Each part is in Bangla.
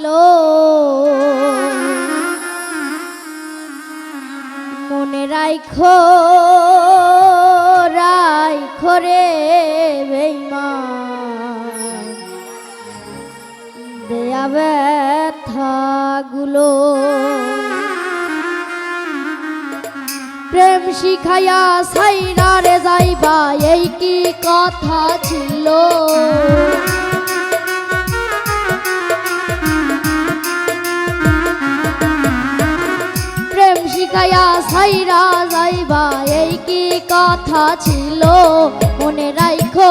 ছিল মনে রাইখো রাইখো রে বেঈমান দেয়া ব্যথাগুলো প্রেম শিখাইয়া সাইরা রে যাইবা এই কি কথা ছিল প্রেম শিখাইয়া সাইরা যাইবা এই কি কথা ছিল মনে রাইখো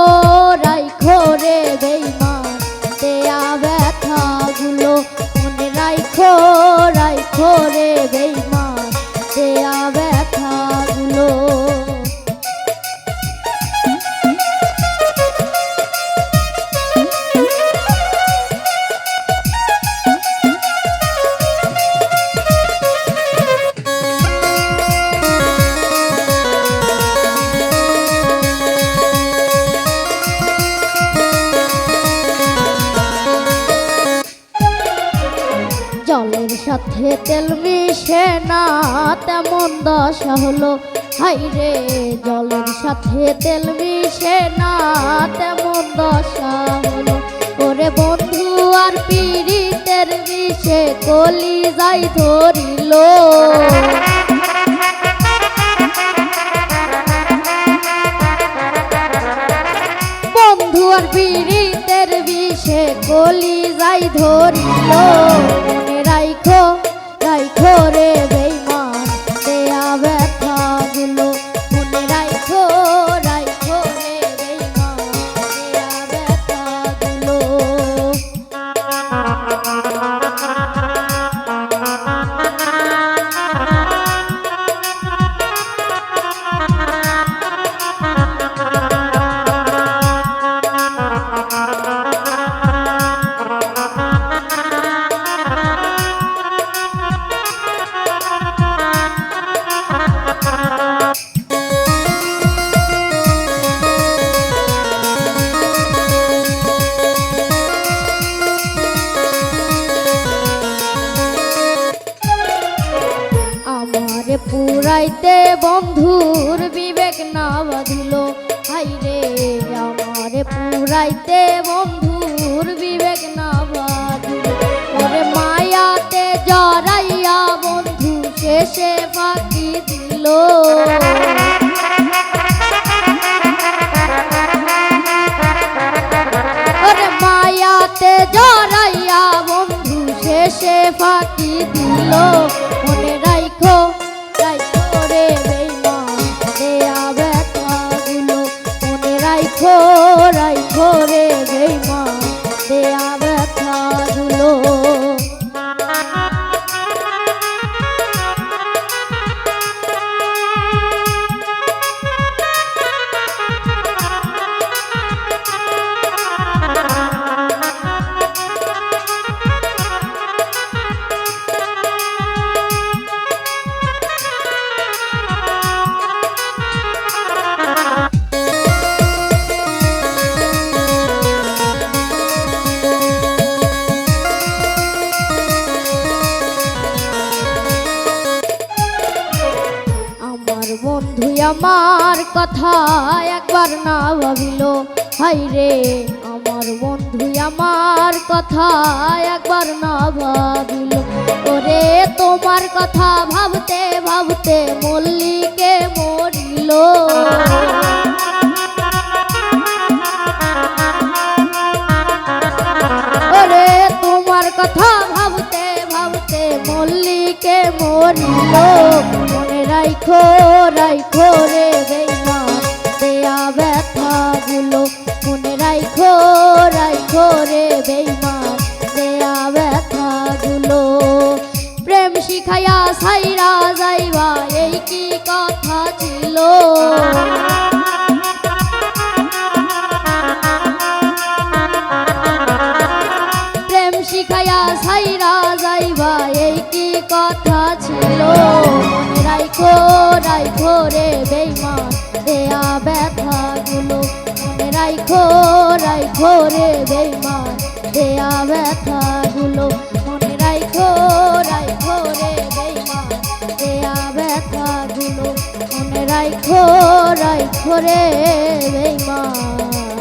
রাইখো রে বেঈমান দেয়া ব্যথাগুলো মনে রাইখো রাইখো রে বেঈমান দেয়া ব্যথাগুলো জলের সাথে তেল মিশে না তেমন দশা হলো হাইরে জলের সাথে তেল মিশে না তেমন দশা হলো ওরে বন্ধু আর পীড়িতের মিশে কলি যাই ধরিল বন্ধু আর পীড়িতের বিষে কলি যাই ধরিল মনে রাইখো রাইখো রে বেঈমান দেয়া ব্যথাগুলো মনে রাইখো রাইখো রে বেঈমান দেয়া ব্যথাগুলো পুরাইতে বন্ধুর বিবেক না বাঁধিল হাইরে আমারে পুরাইতে বন্ধুর বিবেক না বাঁধিল ওরে মায়াতে জড়াইয়া বন্ধু শেষে ফাঁকি দিল ওরে মায়াতে জড়াইয়া বন্ধু শেষে ফাঁকি দিল মনে রাইখো রাইখো রে বেঈমান দেয়া ব্যথাগুলো মনে রাইখো রাইখো রে বেঈমান দেয়া ব্যথাগুলো বন্ধু আমার কথা একবার না ভাবিল হাইরে আমার বন্ধু আমার কথা একবার না ভাবিল ওরে তোমার কথা ভাবতে ভাবতে মল্লিকে মরিল ওরে তোমার কথা ভাবতে ভাবতে মল্লিকে মরিল মনে রাইখো রাইখো রে বেঈমান দেয়া ব্যথাগুলো মনে রাইখো রাইখো রে বেঈমান দেয়া ব্যথাগুলো প্রেম শিখাইয়া সাইরা যাইবা এই কি কথা ছিল প্রেম শিখাইয়া সাইরা যাইবা এই কি কথা ছিল মনে রাইখো রাইখো রে বেঈমান দেয়া ব্যথাগুলো মনে রাইখো রাইখো রে বেঈমান দেয়া ব্যথাগুলো রাইখো রাইখো রে বেঈমান।